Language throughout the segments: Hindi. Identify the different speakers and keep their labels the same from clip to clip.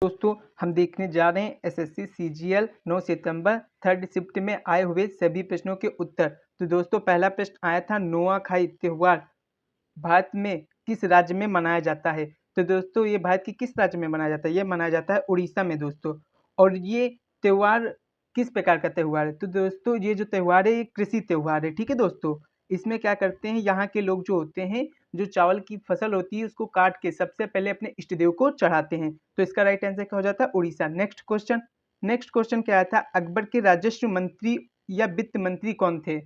Speaker 1: दोस्तों हम देखने जा रहे हैं एसएससी सीजीएल 9 सितंबर थर्ड शिफ्ट में आए हुए सभी प्रश्नों के उत्तर। तो दोस्तों पहला प्रश्न आया था नुआखाई त्योहार भारत में किस राज्य में मनाया जाता है। तो दोस्तों ये भारत के किस राज्य में मनाया जाता है, ये मनाया जाता है उड़ीसा में दोस्तों। और ये त्योहार किस प्रकार का त्योहार है, तो दोस्तों ये जो त्योहार है ये कृषि त्योहार है। ठीक है दोस्तों, इसमें क्या करते हैं यहाँ के लोग जो होते हैं, जो चावल की फसल होती है उसको काट के सबसे पहले अपने इष्ट देव को चढ़ाते हैं। तो इसका राइट आंसर क्या हो जाता है, उड़ीसा। नेक्स्ट क्वेश्चन क्या आया था, अकबर के राजस्व मंत्री या वित्त मंत्री कौन थे।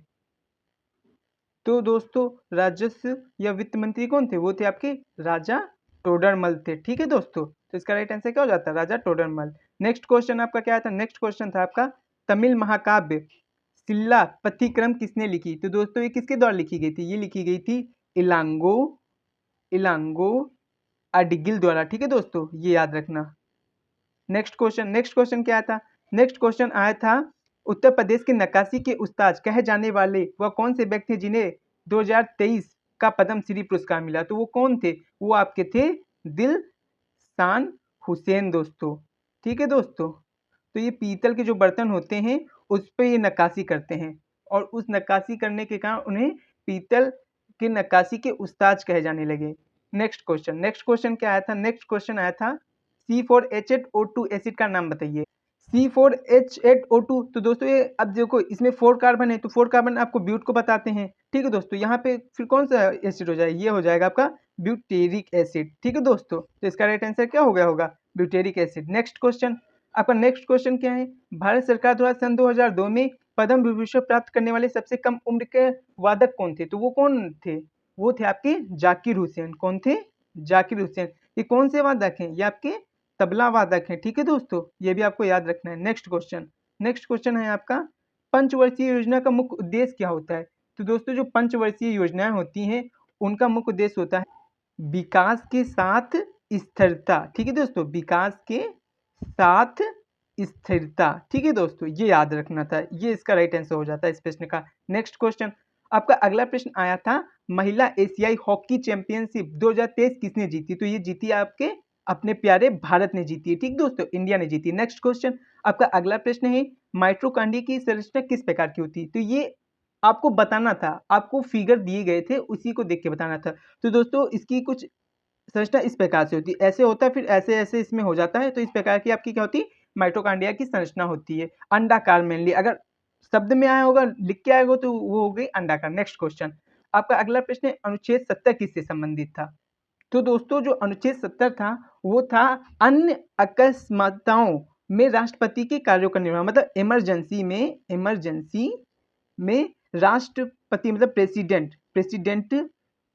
Speaker 1: तो दोस्तों राजस्व या वित्त मंत्री कौन थे, वो थे आपके राजा टोडरमल थे। ठीक है दोस्तों, तो इसका राइट आंसर क्या हो जाता है, राजा टोडरमल। नेक्स्ट क्वेश्चन आपका क्या था, नेक्स्ट क्वेश्चन था आपका तमिल महाकाव्य सिल्ला पथिक्रम किसने लिखी। तो दोस्तों ये किसके द्वारा लिखी गई थी, ये लिखी गई थी इलांगो इलांगो अडिगिल द्वारा। ठीक है दोस्तों, ये याद रखना। नेक्स्ट क्वेश्चन क्या था, नेक्स्ट क्वेश्चन आया था उत्तर प्रदेश के नक्काशी के उस्ताद कहे जाने वाले वह कौन से व्यक्ति हैं जिन्हें 2023 का पद्म श्री पुरस्कार मिला। तो वो कौन थे, वो आपके थे दिलशान हुसैन दोस्तों। ठीक है दोस्तों, तो ये पीतल के जो बर्तन होते हैं उस पर ये नक्काशी करते हैं और उस नक्काशी करने के कारण उन्हें पीतल के नक्काशी के उस्ताद कहे जाने लगे। नेक्स्ट क्वेश्चन क्या आया था, नेक्स्ट क्वेश्चन आया था C4H8O2 एसिड का नाम बताइए। C4H8O2, तो दोस्तों ये अब देखो इसमें 4 कार्बन है, तो 4 कार्बन आपको ब्यूट को बताते हैं। ठीक है दोस्तों, यहाँ पे फिर कौन सा एसिड हो जाएगा, ये हो जाएगा आपका ब्यूटेरिक एसिड। ठीक है दोस्तों, तो इसका राइट आंसर क्या हो गया होगा, ब्यूटेरिक एसिड। नेक्स्ट क्वेश्चन, आपका नेक्स्ट क्वेश्चन क्या है, भारत सरकार द्वारा सन 2002 में पद्म विभूषण प्राप्त करने वाले सबसे कम उम्र के वादक कौन थे। तो वो कौन थे, वो थे आपके जाकिर हुसैन। कौन थे, जाकिर हुसैन। ये कौन से वादक हैं, ये आपके तबला वादक हैं। ठीक है दोस्तों, ये भी आपको याद रखना है। नेक्स्ट क्वेश्चन है आपका पंचवर्षीय योजना का मुख्य उद्देश्य क्या होता है। तो दोस्तों जो पंचवर्षीय योजनाएं होती हैं उनका मुख्य उद्देश्य होता है विकास के साथ स्थिरता। ठीक है दोस्तों, विकास के साथ स्थिरता। ठीक है दोस्तों, ये याद रखना था, ये इसका राइट आंसर हो जाता है इस प्रश्न का। नेक्स्ट क्वेश्चन, आपका अगला प्रश्न आया था महिला एशियाई हॉकी चैंपियनशिप 2023 किसने जीती। तो ये जीती आपके अपने प्यारे भारत ने जीती है। ठीक दोस्तों, इंडिया ने जीती। नेक्स्ट क्वेश्चन, आपका अगला प्रश्न है माइटोकॉन्ड्रिया की संरचना किस प्रकार की होती है। तो ये आपको बताना था, आपको फिगर दिए गए थे उसी को देख के बताना था। तो दोस्तों इसकी कुछ संरचना इस प्रकार से होती है, ऐसे होता है फिर ऐसे ऐसे इसमें हो जाता है। तो इस प्रकार की आपकी क्या होती है, माइटोकॉन्ड्रिया की संरचना होती है। अंडाकार मेनली, अगर शब्द में आया होगा लिख के आएगा तो वो हो गई अंडाकार। नेक्स्ट क्वेश्चन, आपका अगला प्रश्न है अनुच्छेद 70 किससे संबंधित था। तो दोस्तों जो अनुच्छेद 70 था वो था अन्य अकस्मातों में राष्ट्रपति के कार्यों का निर्वहन, मतलब इमरजेंसी में राष्ट्रपति मतलब प्रेसिडेंट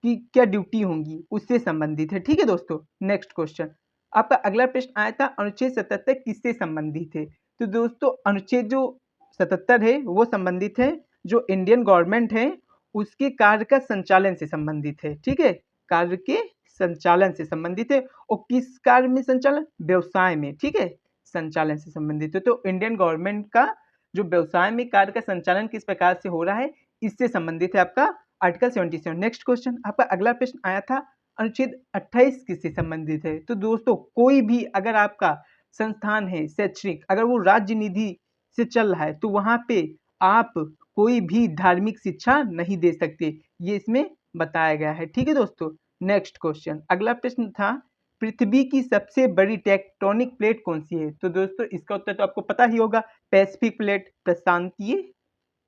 Speaker 1: की क्या ड्यूटी होंगी उससे संबंधित है। ठीक है दोस्तों, नेक्स्ट क्वेश्चन, आपका अगला प्रश्न आया था अनुच्छेद 77 किससे संबंधित है। तो दोस्तों अनुच्छेद जो 77 है वो संबंधित है जो इंडियन गवर्नमेंट है उसके कार्य का संचालन से संबंधित है। ठीक है, कार्य के संचालन से संबंधित है। और किस कार्य में संचालन, व्यवसाय में। ठीक है, संचालन से संबंधित है। तो इंडियन गवर्नमेंट का जो व्यवसाय में कार्य का संचालन किस प्रकार से हो रहा है इससे संबंधित है आपका आर्टिकल 77। नेक्स्ट क्वेश्चन, आपका अगला प्रश्न आया था अनुच्छेद 28 किससे संबंधित है। तो दोस्तों कोई भी अगर आपका संस्थान है शैक्षणिक, अगर वो राज्य निधि से चल रहा है तो वहां पे आप कोई भी धार्मिक शिक्षा नहीं दे सकते, ये इसमें बताया गया है। ठीक है दोस्तों, नेक्स्ट क्वेश्चन, अगला प्रश्न था पृथ्वी की सबसे बड़ी टेक्टोनिक प्लेट कौन सी है। तो दोस्तों इसका उत्तर तो आपको पता ही होगा, पैसिफिक प्लेट, प्रशांतीय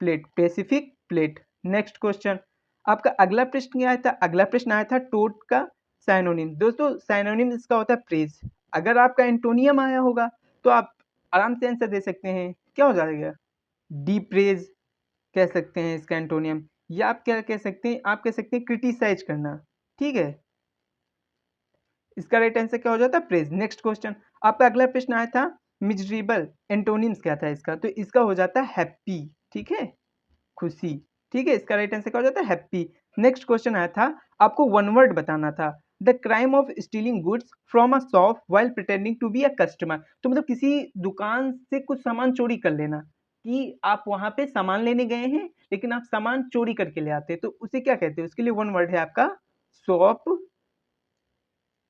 Speaker 1: plate, Pacific plate. Next question, आपका अगला प्रश्न क्या आया था, अगला प्रश्न आया था टोट का साइनोनिम। दोस्तों साइनोनिम इसका होता है प्रेज। अगर आपका एंटोनियम आया होगा तो आप आराम से आंसर दे सकते हैं, क्या हो जाएगा, डी प्रेज कह सकते हैं इसका एंटोनियम, या आप क्या कह सकते हैं, आप कह सकते हैं क्रिटिसाइज करना। ठीक है, इसका राइट आंसर क्या हो जाता है, प्रेज। नेक्स्ट क्वेश्चन, आपका अगला प्रश्न आया था मिजरेबल एंटोनिम्स क्या था इसका। तो इसका हो जाता है हैप्पी। ठीक है, खुशी। ठीक है, इसका राइट आंसर क्या हो जाता है, हैप्पी। नेक्स्ट क्वेश्चन आया था आपको वन वर्ड बताना था, the crime of stealing goods from a shop while pretending to be a customer. तो मतलब किसी दुकान से कुछ सामान चोरी कर लेना, कि आप वहां पे सामान लेने गए हैं लेकिन आप सामान चोरी करके ले आते हैं, तो उसे क्या कहते हैं, उसके लिए वन वर्ड है आपका शॉप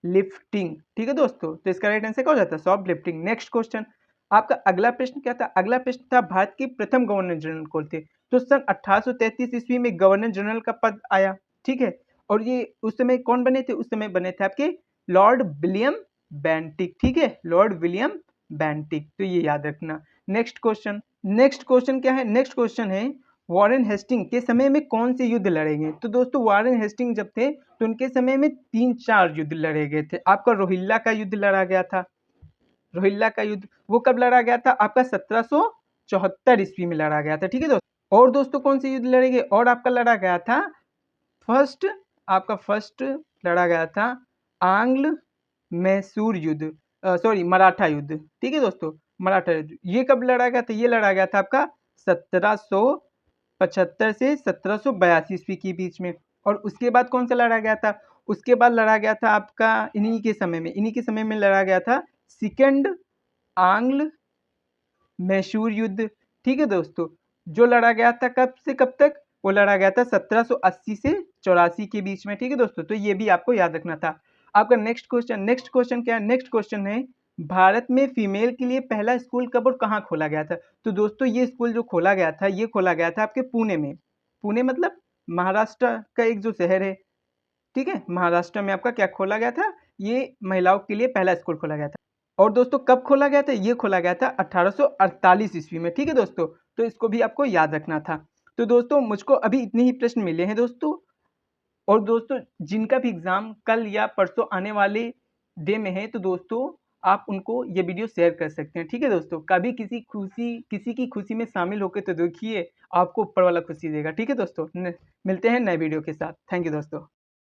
Speaker 1: लिफ्टिंग। ठीक है दोस्तों, तो इसका राइट आंसर क्या हो जाता है? Soft lifting. नेक्स्ट क्वेश्चन, आपका अगला प्रश्न क्या था? अगला प्रश्न था भारत के प्रथम गवर्नर जनरल कौन थे? तो सन 1833 ईस्वी में गवर्नर जनरल का पद आया। ठीक है, और ये उस समय कौन बने थे? उस समय बने थे आपके लॉर्ड विलियम बेंटिक। ठीक है, लॉर्ड विलियम बेंटिक, तो ये याद रखना। नेक्स्ट क्वेश्चन, नेक्स्ट क्वेश्चन क्या है? नेक्स्ट क्वेश्चन है वॉरेन हेस्टिंग के समय में कौन से युद्ध लड़े गए? तो दोस्तों वॉरेन हेस्टिंग जब थे तो उनके समय में 3-4 युद्ध लड़े गए थे। आपका रोहिल्ला का युद्ध लड़ा गया था। रोहिल्ला का युद्ध वो कब लड़ा गया था? आपका 1774 ईस्वी में लड़ा गया था। ठीक है दोस्तों, और दोस्तों कौन से युद्ध लड़े गए? और आपका लड़ा गया था फर्स्ट, आपका फर्स्ट लड़ा गया था आंग्ल मैसूर युद्ध, सॉरी मराठा युद्ध। ठीक है दोस्तों, मराठा युद्ध ये कब लड़ा गया था? ये लड़ा गया था आपका 1775 से 1782 ईस्वी के बीच में। और उसके बाद कौन सा लड़ा गया था? उसके बाद लड़ा गया था आपका इन्हीं के समय में लड़ा गया था सेकंड आंग्ल मैसूर युद्ध। ठीक है दोस्तों, जो लड़ा गया था कब से कब तक? वो लड़ा गया था 1780 से 84 के बीच में। ठीक है दोस्तों, तो ये भी आपको याद रखना था। आपका नेक्स्ट क्वेश्चन, नेक्स्ट क्वेश्चन क्या है? नेक्स्ट क्वेश्चन है भारत में फीमेल के लिए पहला स्कूल कब और कहाँ खोला गया था? तो दोस्तों ये स्कूल जो खोला गया था, ये खोला गया था आपके पुणे में। पुणे मतलब महाराष्ट्र का एक जो शहर है। ठीक है, महाराष्ट्र में आपका क्या खोला गया था? ये महिलाओं के लिए पहला स्कूल खोला गया था। और दोस्तों कब खोला गया था? ये खोला गया था 1848 ईस्वी में। ठीक है दोस्तों, तो इसको भी आपको याद रखना था। तो दोस्तों मुझको अभी इतने ही प्रश्न मिले हैं दोस्तों। और दोस्तों जिनका भी एग्जाम कल या परसों आने वाले डे में है, तो दोस्तों आप उनको ये वीडियो शेयर कर सकते हैं। ठीक है दोस्तों, कभी किसी की खुशी में शामिल होकर तो देखिए, आपको ऊपर वाला खुशी देगा। ठीक है दोस्तों, मिलते हैं नए वीडियो के साथ। थैंक यू दोस्तों।